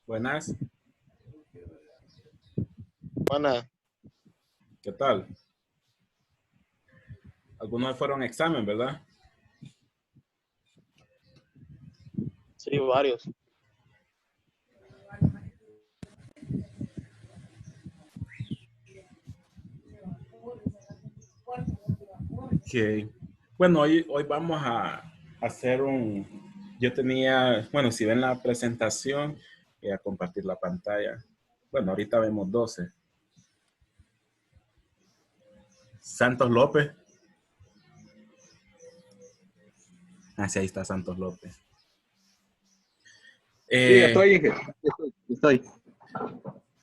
Buenas, Buena. ¿qué tal? Algunos fueron a examen, ¿verdad? Sí, varios. Que, bueno, hoy vamos a hacer yo tenía, bueno, si ven la presentación, voy a compartir la pantalla. Bueno, ahorita vemos 12. Santos López. Ah, sí, ahí está Santos López. Sí, estoy, Inge. Estoy.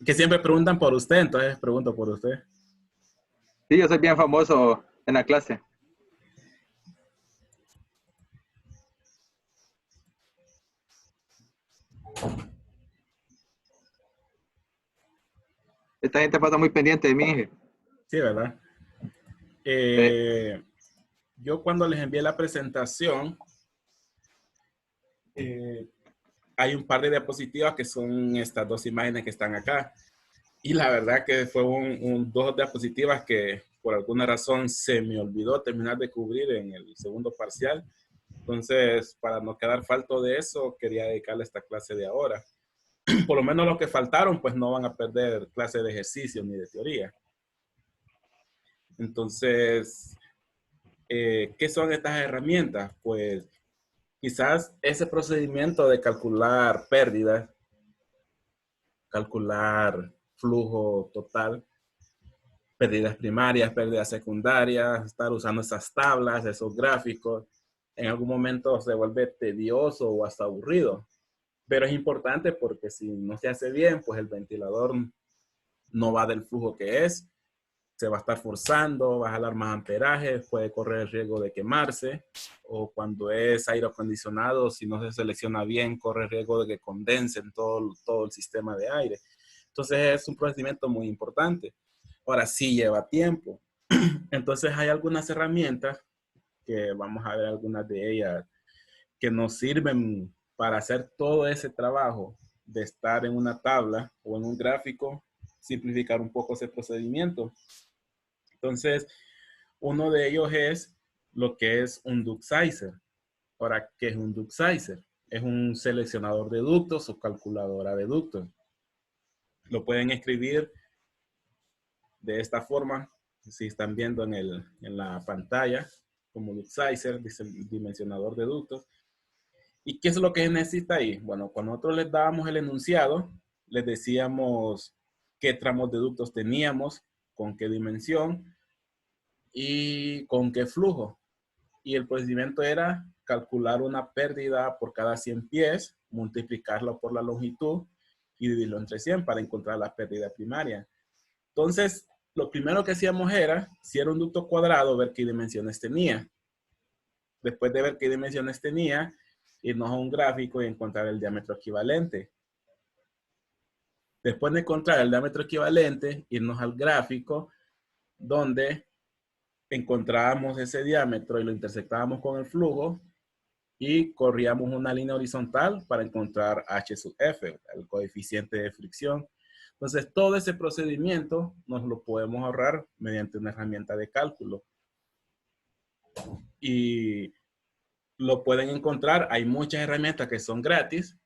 Que siempre preguntan por usted, entonces pregunto por usted. Sí, yo soy bien famoso en la clase. Esta gente pasa muy pendiente de mí, Inge. Sí, ¿verdad? Yo cuando les envié la presentación, hay un par de diapositivas que son estas dos imágenes que están acá. Y la verdad que fue dos diapositivas que por alguna razón se me olvidó terminar de cubrir en el segundo parcial. Entonces, para no quedar falto de eso, quería dedicarle esta clase de ahora. Por lo menos los que faltaron, pues no van a perder clase de ejercicio ni de teoría. Entonces, ¿qué son estas herramientas? Pues quizás ese procedimiento de calcular pérdidas, calcular flujo total, pérdidas primarias, pérdidas secundarias, estar usando esas tablas, esos gráficos, en algún momento se vuelve tedioso o hasta aburrido. Pero es importante porque si no se hace bien, pues el ventilador no va del flujo que es, se va a estar forzando, va a jalar más amperaje, puede correr el riesgo de quemarse, o cuando es aire acondicionado, si no se selecciona bien, corre el riesgo de que condensen todo el sistema de aire. Entonces es un procedimiento muy importante. Ahora sí lleva tiempo. Entonces hay algunas herramientas que vamos a ver algunas de ellas que nos sirven para hacer todo ese trabajo de estar en una tabla o en un gráfico, simplificar un poco ese procedimiento. Entonces, uno de ellos es lo que es un duct sizer. Ahora, ¿qué es un duct sizer? Es un seleccionador de ductos o calculadora de ductos. Lo pueden escribir de esta forma, si están viendo en la pantalla, como duct sizer, dice el dimensionador de ductos. ¿Y qué es lo que necesita ahí? Bueno, cuando nosotros les dábamos el enunciado, les decíamos qué tramos de ductos teníamos, con qué dimensión y con qué flujo. Y el procedimiento era calcular una pérdida por cada 100 pies, multiplicarlo por la longitud y dividirlo entre 100 para encontrar la pérdida primaria. Entonces, lo primero que hacíamos era, si era un ducto cuadrado, ver qué dimensiones tenía. Después de ver qué dimensiones tenía, irnos a un gráfico y encontrar el diámetro equivalente. Después de encontrar el diámetro equivalente, irnos al gráfico donde encontrábamos ese diámetro y lo intersectábamos con el flujo y corríamos una línea horizontal para encontrar H sub F, el coeficiente de fricción. Entonces, todo ese procedimiento nos lo podemos ahorrar mediante una herramienta de cálculo. Y lo pueden encontrar, hay muchas herramientas que son gratis.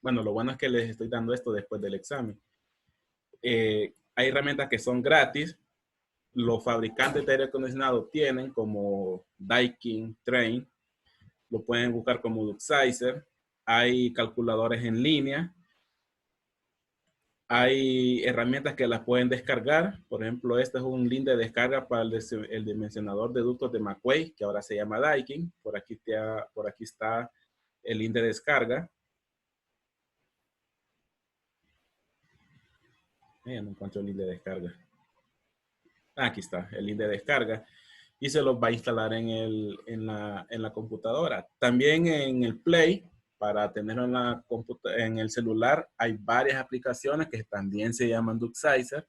Bueno, lo bueno es que les estoy dando esto después del examen. Hay herramientas que son gratis. Los fabricantes de aire acondicionado tienen como Daikin, Trane. Lo pueden buscar como duct sizer. hay calculadores en línea, hay herramientas que las pueden descargar. Por ejemplo, este es un link de descarga para el dimensionador de ductos de McQuay, que ahora se llama Daikin. Por aquí está el link de descarga. No encuentro el link de descarga. Aquí está el link de descarga. Y se los va a instalar en la computadora. También en el Play, para tenerlo en el celular, hay varias aplicaciones que también se llaman DuctSizer.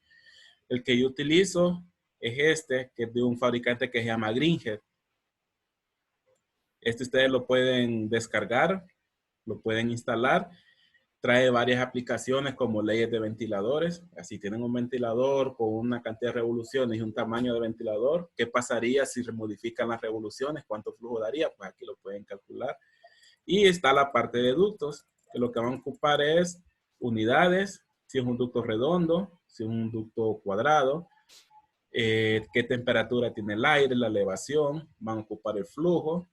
El que yo utilizo es este, que es de un fabricante que se llama Greenhead. Este ustedes lo pueden descargar, lo pueden instalar. Trae varias aplicaciones como leyes de ventiladores. Así tienen un ventilador con una cantidad de revoluciones y un tamaño de ventilador. ¿Qué pasaría si remodifican las revoluciones? ¿Cuánto flujo daría? Pues aquí lo pueden calcular. Y está la parte de ductos, que lo que van a ocupar es unidades, si es un ducto redondo, si es un ducto cuadrado, qué temperatura tiene el aire, la elevación, van a ocupar el flujo.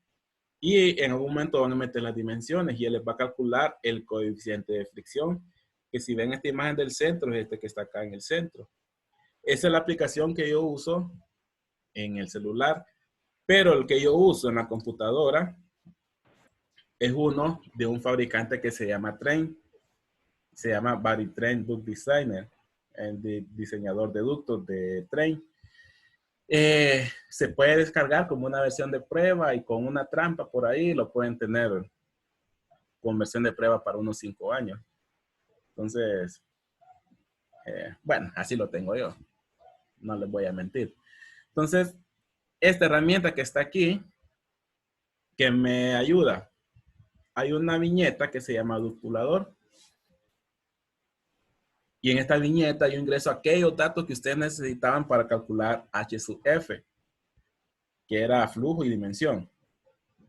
Y en algún momento van a meter las dimensiones y él les va a calcular el coeficiente de fricción, que si ven esta imagen del centro, es este que está acá en el centro. Esa es la aplicación que yo uso en el celular, pero el que yo uso en la computadora es uno de un fabricante que se llama Trane. Se llama Varitrane Duct Designer, el diseñador de ductos de Trane. Se puede descargar como una versión de prueba y con una trampa por ahí lo pueden tener con versión de prueba para unos 5 años. Entonces, bueno, así lo tengo yo. No les voy a mentir. Entonces, esta herramienta que está aquí, que me ayuda, hay una viñeta que se llama ductulador. Y en esta viñeta yo ingreso aquellos datos que ustedes necesitaban para calcular H sub F, que era flujo y dimensión.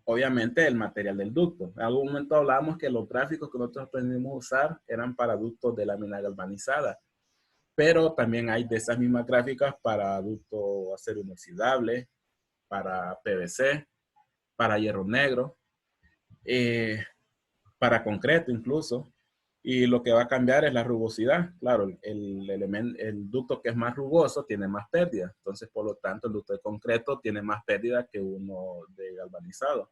Obviamente el material del ducto. En algún momento hablábamos que los gráficos que nosotros aprendimos a usar eran para ductos de lámina galvanizada. Pero también hay de esas mismas gráficas para ducto acero inoxidable, para PVC, para hierro negro, para concreto incluso. Y lo que va a cambiar es la rugosidad. Claro, el ducto que es más rugoso tiene más pérdida. Entonces, por lo tanto, el ducto de concreto tiene más pérdida que uno de galvanizado.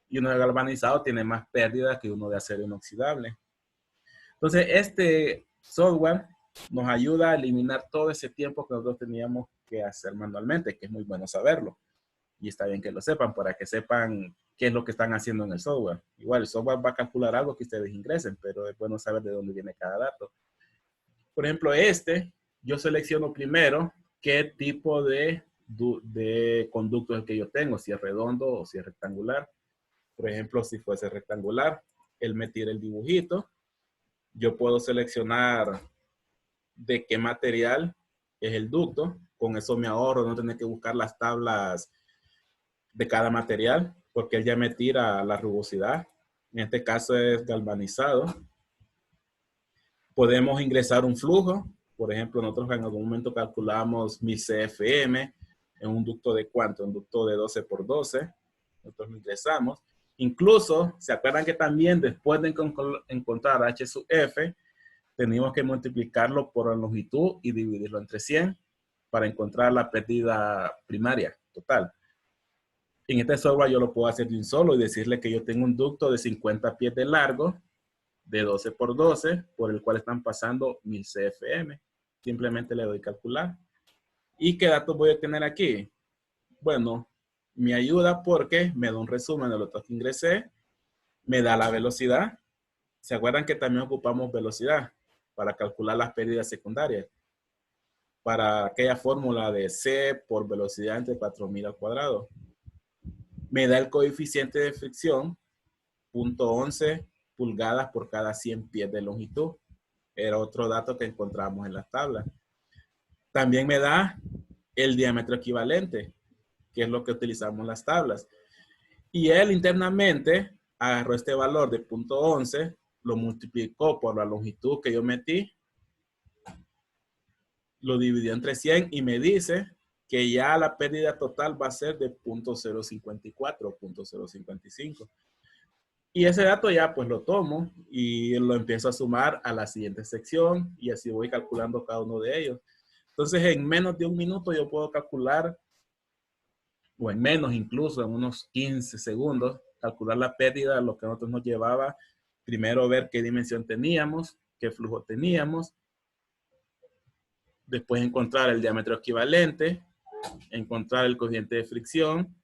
Y uno de galvanizado tiene más pérdida que uno de acero inoxidable. Entonces, este software nos ayuda a eliminar todo ese tiempo que nosotros teníamos que hacer manualmente, que es muy bueno saberlo. Y está bien que lo sepan para que sepan qué es lo que están haciendo en el software. Igual el software va a calcular algo que ustedes ingresen, pero es bueno saber de dónde viene cada dato. Por ejemplo, yo selecciono primero qué tipo de conducto es el que yo tengo, si es redondo o si es rectangular. Por ejemplo, si fuese rectangular, él me tira el dibujito. Yo puedo seleccionar de qué material es el ducto. Con eso me ahorro no tener que buscar las tablas de cada material, porque él ya me tira la rugosidad. En este caso es galvanizado. Podemos ingresar un flujo. Por ejemplo, nosotros en algún momento calculamos 1000 CFM en un ducto de ¿cuánto? Un ducto de 12 por 12. Nosotros lo ingresamos. Incluso, ¿se acuerdan que también después de encontrar H sub F, tenemos que multiplicarlo por la longitud y dividirlo entre 100 para encontrar la pérdida primaria total? En este software yo lo puedo hacer de un solo y decirle que yo tengo un ducto de 50 pies de largo, de 12 por 12, por el cual están pasando 1000 CFM. Simplemente le doy calcular. ¿Y qué datos voy a tener aquí? Bueno, me ayuda porque me da un resumen de los datos que ingresé, me da la velocidad. ¿Se acuerdan que también ocupamos velocidad para calcular las pérdidas secundarias? Para aquella fórmula de C por velocidad entre 4000 al cuadrado. Me da el coeficiente de fricción, 0.11 pulgadas por cada 100 pies de longitud. Era otro dato que encontramos en las tablas. También me da el diámetro equivalente, que es lo que utilizamos en las tablas. Y él internamente agarró este valor de 0.11, lo multiplicó por la longitud que yo metí, lo dividió entre 100 y me dice que ya la pérdida total va a ser de 0.054 o 0.055. Y ese dato ya pues lo tomo y lo empiezo a sumar a la siguiente sección y así voy calculando cada uno de ellos. Entonces en menos de un minuto yo puedo calcular, o en menos incluso, en unos 15 segundos, calcular la pérdida, lo que a nosotros nos llevaba primero ver qué dimensión teníamos, qué flujo teníamos, después encontrar el diámetro equivalente, encontrar el coeficiente de fricción,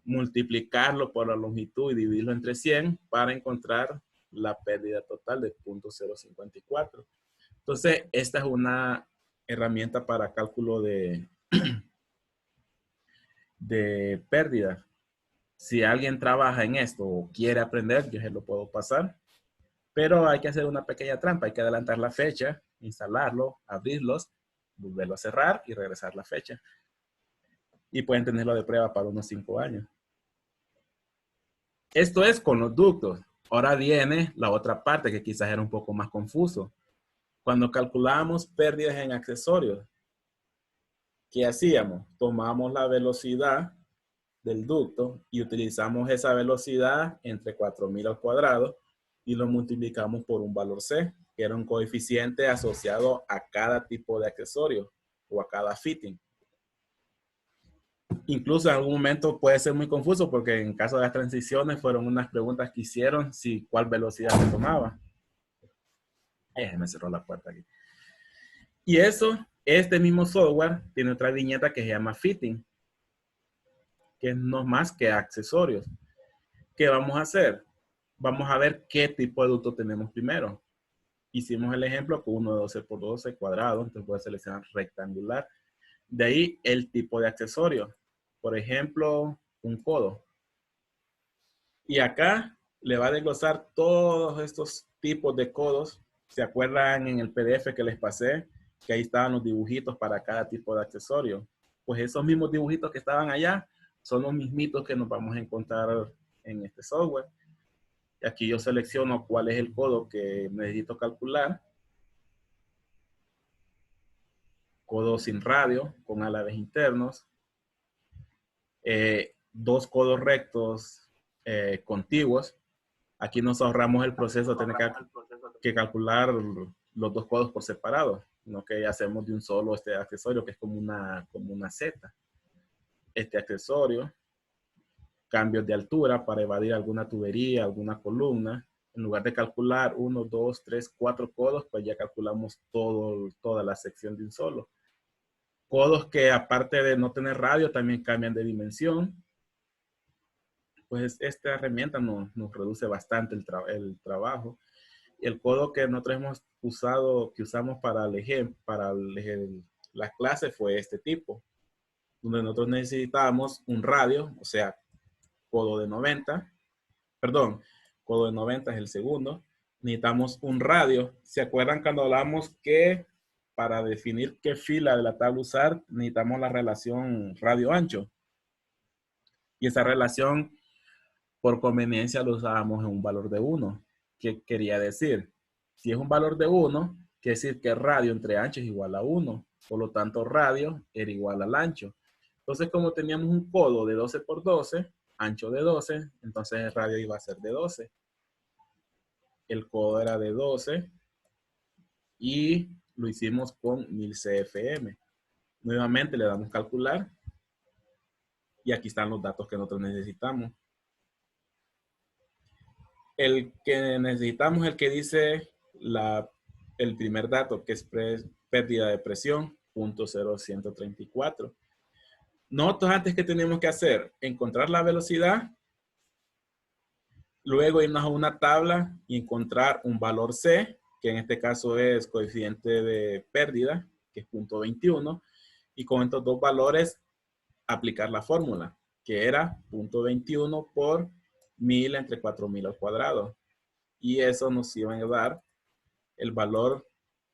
multiplicarlo por la longitud y dividirlo entre 100 para encontrar la pérdida total de 0.054. Entonces, esta es una herramienta para cálculo de pérdida. Si alguien trabaja en esto o quiere aprender, yo se lo puedo pasar. Pero hay que hacer una pequeña trampa. Hay que adelantar la fecha, instalarlo, abrirlos, volverlo a cerrar y regresar la fecha. Y pueden tenerlo de prueba para unos 5 años. Esto es con los ductos. Ahora viene la otra parte que quizás era un poco más confuso. Cuando calculábamos pérdidas en accesorios, ¿qué hacíamos? Tomamos la velocidad del ducto y utilizamos esa velocidad entre 4000 al cuadrado y lo multiplicamos por un valor C, que era un coeficiente asociado a cada tipo de accesorio o a cada fitting. Incluso en algún momento puede ser muy confuso porque en caso de las transiciones fueron unas preguntas que hicieron si cuál velocidad se tomaba. Me cerró la puerta aquí. Y eso, este mismo software tiene otra viñeta que se llama Fitting, que no es más que accesorios. ¿Qué vamos a hacer? Vamos a ver qué tipo de ducto tenemos primero. Hicimos el ejemplo con uno de 12 por 12 cuadrado, entonces voy a seleccionar rectangular. De ahí el tipo de accesorio. Por ejemplo, un codo. Y acá le va a desglosar todos estos tipos de codos. ¿Se acuerdan en el PDF que les pasé? Que ahí estaban los dibujitos para cada tipo de accesorio. Pues esos mismos dibujitos que estaban allá son los mismitos que nos vamos a encontrar en este software. Y aquí yo selecciono cuál es el codo que necesito calcular. Codo sin radio, con alaves internos. 2 codos rectos contiguos. Aquí nos ahorramos el proceso de tener que calcular los 2 codos por separado, no que hacemos de un solo este accesorio que es como una Z. Este accesorio, cambios de altura para evadir alguna tubería, alguna columna. En lugar de calcular 1, 2, 3, 4 codos, pues ya calculamos toda la sección de un solo. Codos que aparte de no tener radio también cambian de dimensión. Pues esta herramienta nos reduce bastante el trabajo. El codo que nosotros hemos usado, que usamos para las clases fue este tipo, donde nosotros necesitábamos un radio, o sea, codo de 90, perdón, codo de 90 es el segundo. Necesitamos un radio. ¿Se acuerdan cuando hablamos que para definir qué fila de la tabla usar, necesitamos la relación radio ancho? Y esa relación, por conveniencia, lo usábamos en un valor de 1. ¿Qué quería decir? Si es un valor de 1, quiere decir que radio entre ancho es igual a 1. Por lo tanto, radio era igual al ancho. Entonces, como teníamos un codo de 12 por 12, ancho de 12, entonces el radio iba a ser de 12. El codo era de 12 y lo hicimos con 1000 CFM. Nuevamente le damos calcular y aquí están los datos que nosotros necesitamos. El que necesitamos es el que dice el primer dato, que es pérdida de presión, 0.0134. Nosotros antes, ¿qué tenemos que hacer? Encontrar la velocidad, luego irnos a una tabla y encontrar un valor C, que en este caso es coeficiente de pérdida, que es 0.21, y con estos dos valores aplicar la fórmula, que era 0.21 por 1000 entre 4000 al cuadrado. Y eso nos iba a dar el valor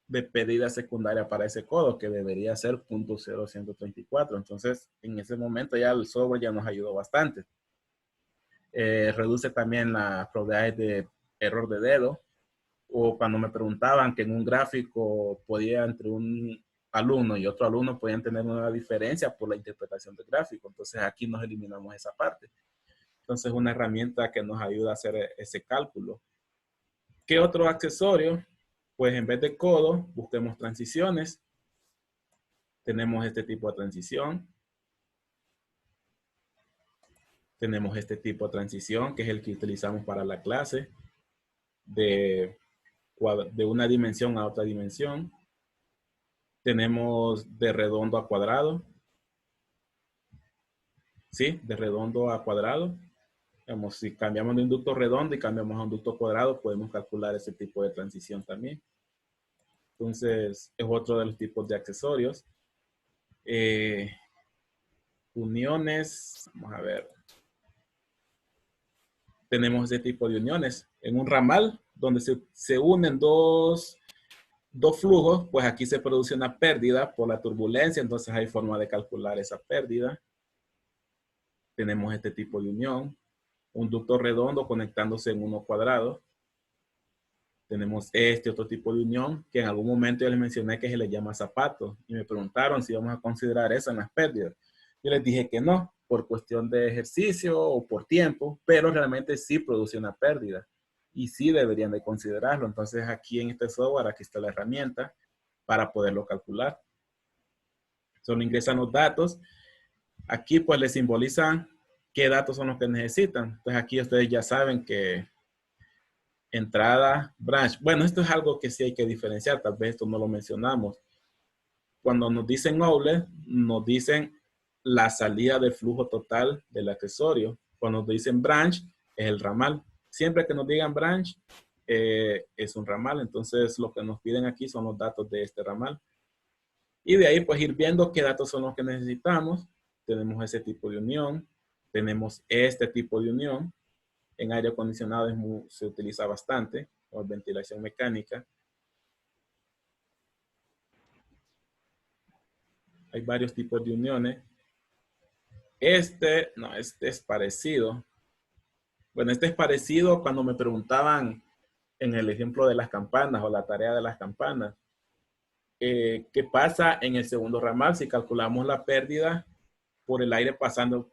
de pérdida secundaria para ese codo, que debería ser 0.0134. Entonces, en ese momento ya el software ya nos ayudó bastante. Reduce también las probabilidades de error de dedo. O cuando me preguntaban que en un gráfico podía entre un alumno y otro alumno podían tener una diferencia por la interpretación del gráfico. Entonces aquí nos eliminamos esa parte. Entonces, es una herramienta que nos ayuda a hacer ese cálculo. ¿Qué otro accesorio? Pues en vez de codo, busquemos transiciones. Tenemos este tipo de transición. Tenemos este tipo de transición, que es el que utilizamos para la clase, de una dimensión a otra dimensión. Tenemos de redondo a cuadrado. ¿Sí? De redondo a cuadrado. Digamos, si cambiamos de un ducto redondo y cambiamos a un ducto cuadrado, podemos calcular ese tipo de transición también. Entonces, es otro de los tipos de accesorios. Uniones, vamos a ver. Tenemos ese tipo de uniones. En un ramal, donde se unen dos flujos, pues aquí se produce una pérdida por la turbulencia, entonces hay forma de calcular esa pérdida. Tenemos este tipo de unión. Un ducto redondo conectándose en uno cuadrado. Tenemos este otro tipo de unión que en algún momento yo les mencioné que se le llama zapato y me preguntaron si vamos a considerar eso en las pérdidas. Yo les dije que no, por cuestión de ejercicio o por tiempo, pero realmente sí produce una pérdida y sí deberían de considerarlo. Entonces aquí en este software, aquí está la herramienta para poderlo calcular. Solo ingresan los datos. Aquí pues les simbolizan qué datos son los que necesitan. Entonces aquí ustedes ya saben que entrada, branch. Bueno, esto es algo que sí hay que diferenciar. Tal vez esto no lo mencionamos. Cuando nos dicen outlet, nos dicen la salida del flujo total del accesorio. Cuando nos dicen branch, es el ramal. Siempre que nos digan branch, es un ramal. Entonces, lo que nos piden aquí son los datos de este ramal. Y de ahí, pues, ir viendo qué datos son los que necesitamos. Tenemos ese tipo de unión. Tenemos este tipo de unión. En aire acondicionado se utiliza bastante, o ventilación mecánica. Hay varios tipos de uniones. Este es parecido. Bueno, este es parecido cuando me preguntaban en el ejemplo de las campanas o la tarea de las campanas. ¿Qué pasa en el segundo ramal si calculamos la pérdida por el aire pasando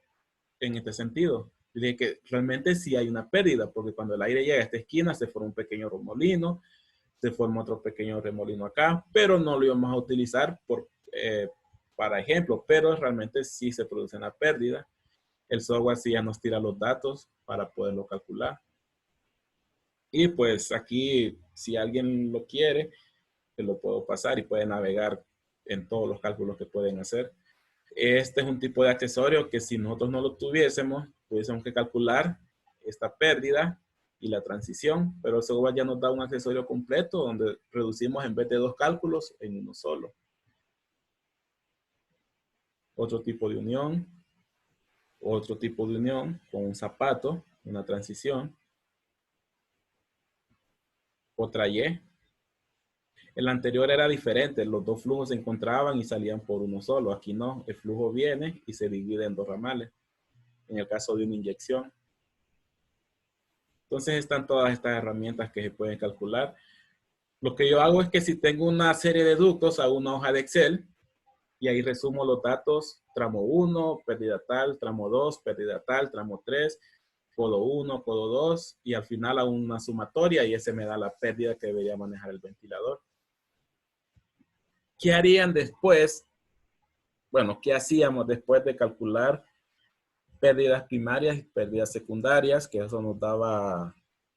en este sentido? Yo dije que realmente sí hay una pérdida, porque cuando el aire llega a esta esquina se forma un pequeño remolino, se forma otro pequeño remolino acá, pero no lo íbamos a utilizar para ejemplo, pero realmente sí se produce una pérdida. El software sí ya nos tira los datos para poderlo calcular. Y pues aquí, si alguien lo quiere, te lo puedo pasar y puede navegar en todos los cálculos que pueden hacer. Este es un tipo de accesorio que si nosotros no lo tuviésemos que calcular esta pérdida y la transición, pero el software ya nos da un accesorio completo donde reducimos en vez de dos cálculos en uno solo. Otro tipo de unión con un zapato, una transición. Otra Y. El anterior era diferente, los dos flujos se encontraban y salían por uno solo. Aquí no, el flujo viene y se divide en dos ramales, en el caso de una inyección. Entonces están todas estas herramientas que se pueden calcular. Lo que yo hago es que si tengo una serie de ductos, hago una hoja de Excel y ahí resumo los datos, tramo 1, pérdida tal, tramo 2, pérdida tal, tramo 3, codo 1, codo 2 y al final hago una sumatoria y ese me da la pérdida que debería manejar el ventilador. ¿Qué harían después? Bueno, ¿qué hacíamos después de calcular pérdidas primarias y pérdidas secundarias? Que eso nos daba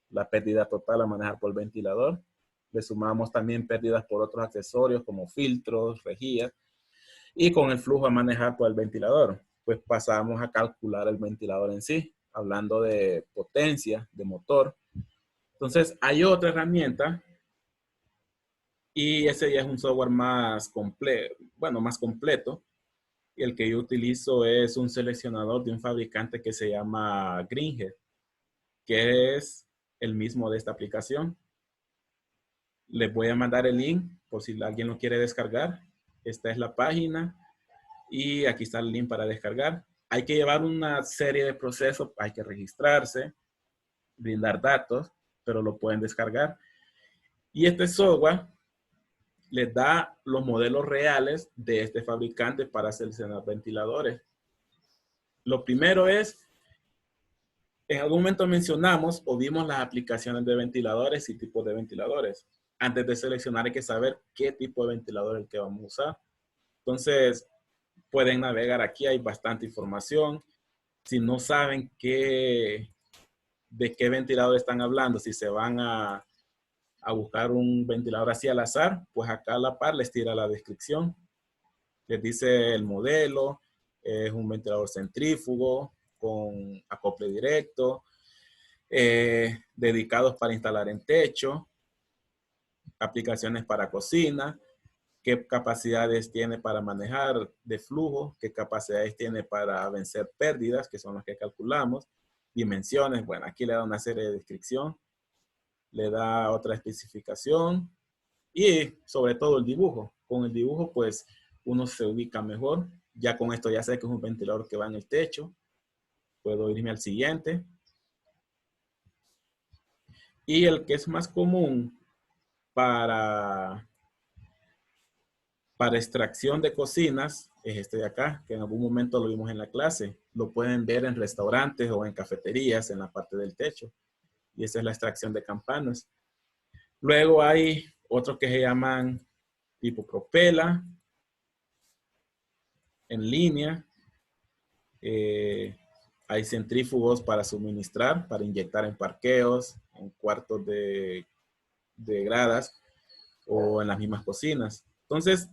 la pérdida total a manejar por el ventilador. Le sumamos también pérdidas por otros accesorios como filtros, rejillas. Y con el flujo a manejar por el ventilador, pues pasamos a calcular el ventilador en sí, hablando de potencia, de motor. Entonces, hay otra herramienta y ese ya es un software más completo, más completo. Y el que yo utilizo es un seleccionador de un fabricante que se llama Greenhead, que es el mismo de esta aplicación. Les voy a mandar el link por si alguien lo quiere descargar. Esta es la página y aquí está el link para descargar. Hay que llevar una serie de procesos, hay que registrarse, brindar datos, pero lo pueden descargar. Y este software les da los modelos reales de este fabricante para seleccionar ventiladores. Lo primero es En algún momento mencionamos o vimos las aplicaciones de ventiladores y tipos de ventiladores. Antes de seleccionar hay que saber qué tipo de ventilador es el que vamos a usar. Entonces, pueden navegar aquí, hay bastante información. Si no saben de qué ventilador están hablando, si se van a buscar un ventilador así al azar, pues acá a la par les tira la descripción. Les dice el modelo, es un ventilador centrífugo con acople directo, dedicados para instalar en techo, aplicaciones para cocina, qué capacidades tiene para manejar de flujo, qué capacidades tiene para vencer pérdidas, que son las que calculamos, dimensiones, bueno, aquí le da una serie de descripción, le da otra especificación y sobre todo el dibujo. Con el dibujo, pues, uno se ubica mejor. Ya con esto ya sé que es un ventilador que va en el techo. Puedo irme al siguiente. Y el que es más común para extracción de cocinas es este de acá, que en algún momento lo vimos en la clase. Lo pueden ver en restaurantes o en cafeterías en la parte del techo. Y esa es la extracción de campanas. Luego hay otros que se llaman tipo propela, en línea. Hay centrífugos para suministrar, para inyectar en parqueos, en cuartos de gradas o en las mismas cocinas. Entonces,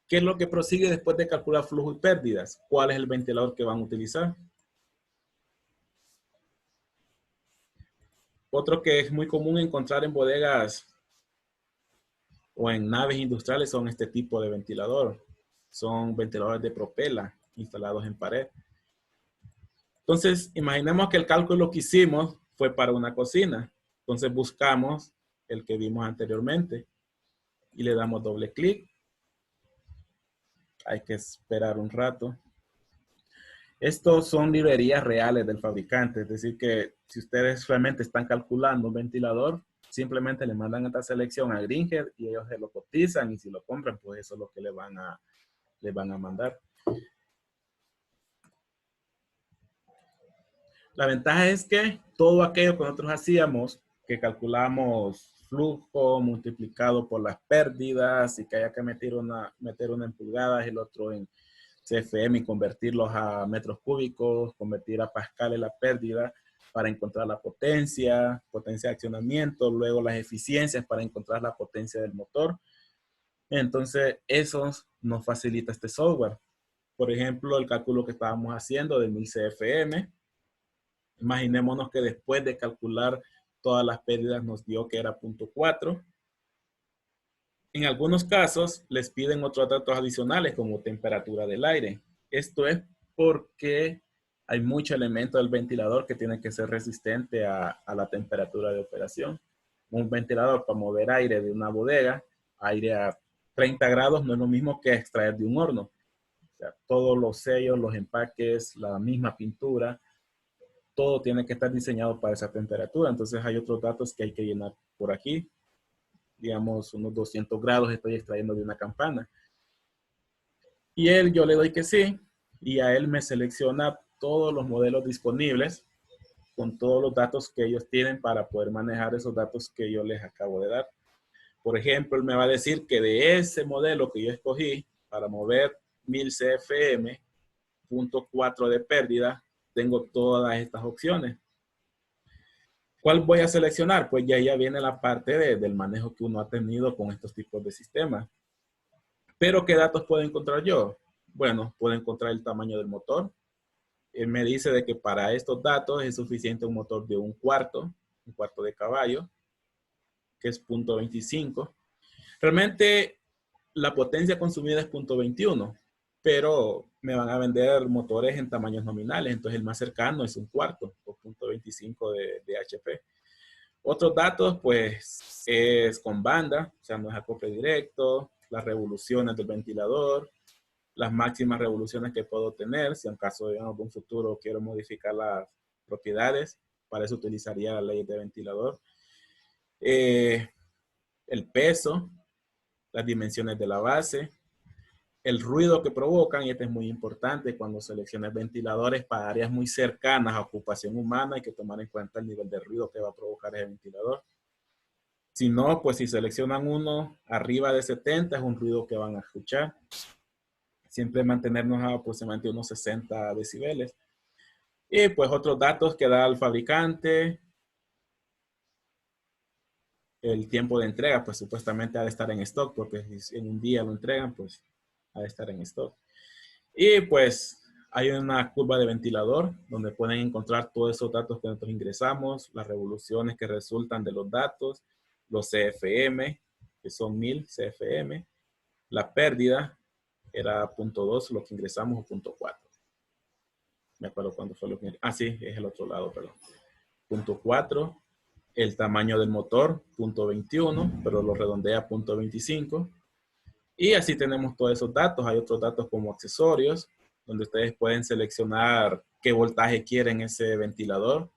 ¿qué es lo que prosigue después de calcular flujo y pérdidas? ¿Cuál es el ventilador que van a utilizar? Otro que es muy común encontrar en bodegas o en naves industriales son este tipo de ventilador. Son ventiladores de propela instalados en pared. Entonces, imaginemos que el cálculo que hicimos fue para una cocina. Entonces buscamos el que vimos anteriormente y le damos doble clic. Hay que esperar un rato. Estos son librerías reales del fabricante, es decir que si ustedes realmente están calculando un ventilador, simplemente le mandan esta selección a Grainger y ellos se lo cotizan y si lo compran, pues eso es lo que le van a mandar. La ventaja es que todo aquello que nosotros hacíamos, que calculamos flujo multiplicado por las pérdidas y que haya que meter una en pulgadas, el otro en CFM y convertirlos a metros cúbicos, convertir a pascales la pérdida para encontrar la potencia de accionamiento, luego las eficiencias para encontrar la potencia del motor. Entonces, eso nos facilita este software. Por ejemplo, el cálculo que estábamos haciendo de 1000 CFM. Imaginémonos que después de calcular todas las pérdidas nos dio que era 0.4. En algunos casos les piden otros datos adicionales como temperatura del aire. Esto es porque hay muchos elementos del ventilador que tienen que ser resistentes a la temperatura de operación. Un ventilador para mover aire de una bodega, aire a 30 grados, no es lo mismo que extraer de un horno. O sea, todos los sellos, los empaques, la misma pintura, todo tiene que estar diseñado para esa temperatura. Entonces hay otros datos que hay que llenar por aquí. Digamos, unos 200 grados estoy extrayendo de una campana. Y yo le doy que sí, y a él me selecciona todos los modelos disponibles con todos los datos que ellos tienen para poder manejar esos datos que yo les acabo de dar. Por ejemplo, él me va a decir que de ese modelo que yo escogí para mover 1000 CFM, 0.4 de pérdida, tengo todas estas opciones. ¿Cuál voy a seleccionar? Pues ya viene la parte del manejo que uno ha tenido con estos tipos de sistemas. Pero ¿qué datos puedo encontrar yo? Bueno, puedo encontrar el tamaño del motor. Él me dice de que para estos datos es suficiente un motor de un cuarto de caballo, que es 0.25. Realmente la potencia consumida es 0.21, pero me van a vender motores en tamaños nominales, entonces el más cercano es un cuarto o 0.25 de HP. Otros datos, pues, es con banda, o sea, no es acople directo, las revoluciones del ventilador, las máximas revoluciones que puedo tener, si en caso de algún futuro quiero modificar las propiedades, para eso utilizaría la ley de ventilador. El peso, las dimensiones de la base, el ruido que provocan, y este es muy importante cuando selecciones ventiladores para áreas muy cercanas a ocupación humana, hay que tomar en cuenta el nivel de ruido que va a provocar ese ventilador. Si no, pues si seleccionan uno arriba de 70 es un ruido que van a escuchar. Siempre mantenernos a aproximadamente unos 60 decibeles. Y pues otros datos que da el fabricante. El tiempo de entrega, pues supuestamente ha de estar en stock, porque si en un día lo entregan, pues ha de estar en stock. Y pues hay una curva de ventilador donde pueden encontrar todos esos datos que nosotros ingresamos, las revoluciones que resultan de los datos, los CFM, que son 1000 CFM, la pérdida era 0.2, lo que ingresamos, o 0.4. Me acuerdo cuándo fue lo que... Ah, sí, es el otro lado, perdón. 0.4. El tamaño del motor, 0.21, pero lo redondea a 0.25. Y así tenemos todos esos datos. Hay otros datos como accesorios, donde ustedes pueden seleccionar qué voltaje quieren ese ventilador,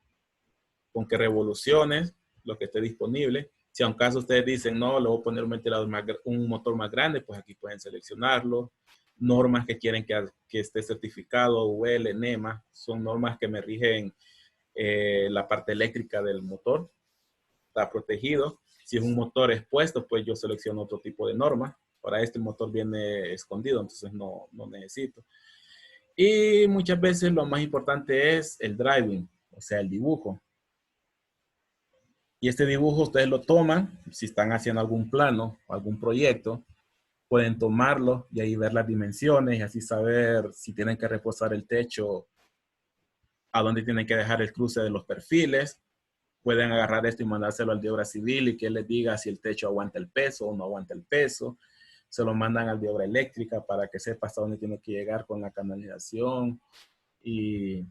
con qué revoluciones, lo que esté disponible. Si a un caso ustedes dicen, no, le voy a poner un ventilador un motor más grande, pues aquí pueden seleccionarlo. Normas que quieren que esté certificado, UL, NEMA, son normas que me rigen la parte eléctrica del motor. Está protegido. Si es un motor expuesto, pues yo selecciono otro tipo de norma. Para este motor viene escondido, entonces no necesito. Y muchas veces lo más importante es el driving, o sea, el dibujo. Y este dibujo ustedes lo toman, si están haciendo algún plano o algún proyecto, pueden tomarlo y ahí ver las dimensiones y así saber si tienen que reforzar el techo, a dónde tienen que dejar el cruce de los perfiles. Pueden agarrar esto y mandárselo al de obra civil y que él les diga si el techo aguanta el peso o no aguanta el peso. Se lo mandan al de obra eléctrica para que sepa hasta dónde tiene que llegar con la canalización. Y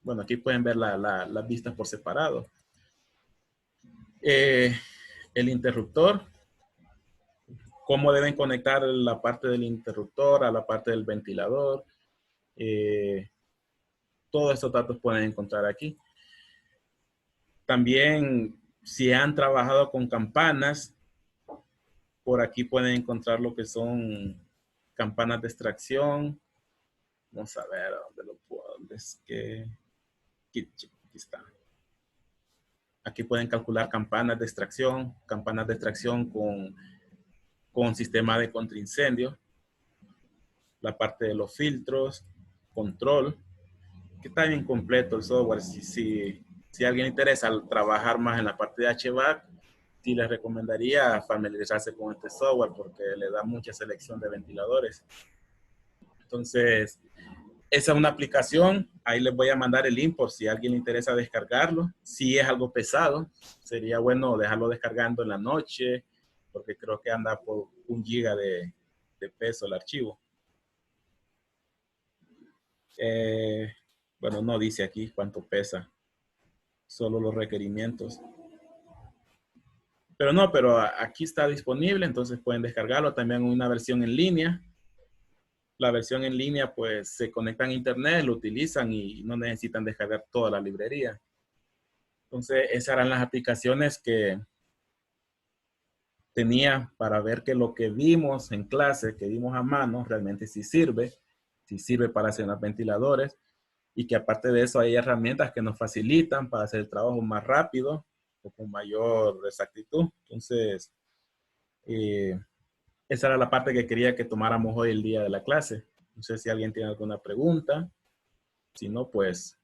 bueno, aquí pueden ver las vistas por separado. El interruptor, cómo deben conectar la parte del interruptor a la parte del ventilador. Todos estos datos pueden encontrar aquí. También, si han trabajado con campanas, por aquí pueden encontrar lo que son campanas de extracción. Vamos a ver dónde lo puedo. ¿Dónde es que? Aquí está. Aquí pueden calcular campanas de extracción con sistema de contraincendio. La parte de los filtros, control, que está bien completo el software. Si a alguien le interesa trabajar más en la parte de HVAC, sí les recomendaría familiarizarse con este software porque le da mucha selección de ventiladores. Entonces, esa es una aplicación. Ahí les voy a mandar el link por si a alguien le interesa descargarlo. Si es algo pesado, sería bueno dejarlo descargando en la noche porque creo que anda por 1 giga de peso el archivo. Bueno, no dice aquí cuánto pesa, solo los requerimientos. Pero no, pero aquí está disponible, entonces pueden descargarlo. También una versión en línea. La versión en línea, pues se conectan a internet, lo utilizan y no necesitan descargar toda la librería. Entonces, esas eran las aplicaciones que tenía para ver que lo que vimos en clase, que vimos a mano, realmente sí sirve para hacer los ventiladores y que aparte de eso hay herramientas que nos facilitan para hacer el trabajo más rápido o con mayor exactitud. Entonces, esa era la parte que quería que tomáramos hoy el día de la clase. No sé si alguien tiene alguna pregunta. Si no, pues,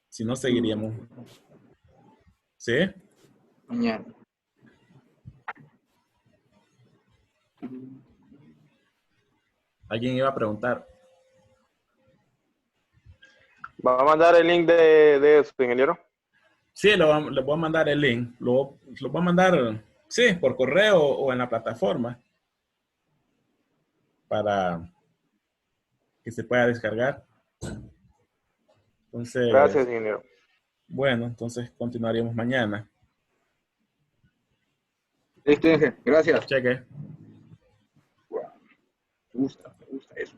si no, seguiríamos. ¿Sí? Mañana. ¿Alguien iba a preguntar? ¿Va a mandar el link de eso, ingeniero? Sí, le voy a mandar el link. Lo voy a mandar, sí, por correo o en la plataforma para que se pueda descargar. Entonces, Gracias, ingeniero. bueno, entonces continuaríamos mañana. Listo, Inge. Gracias. Cheque. Wow. Me gusta eso.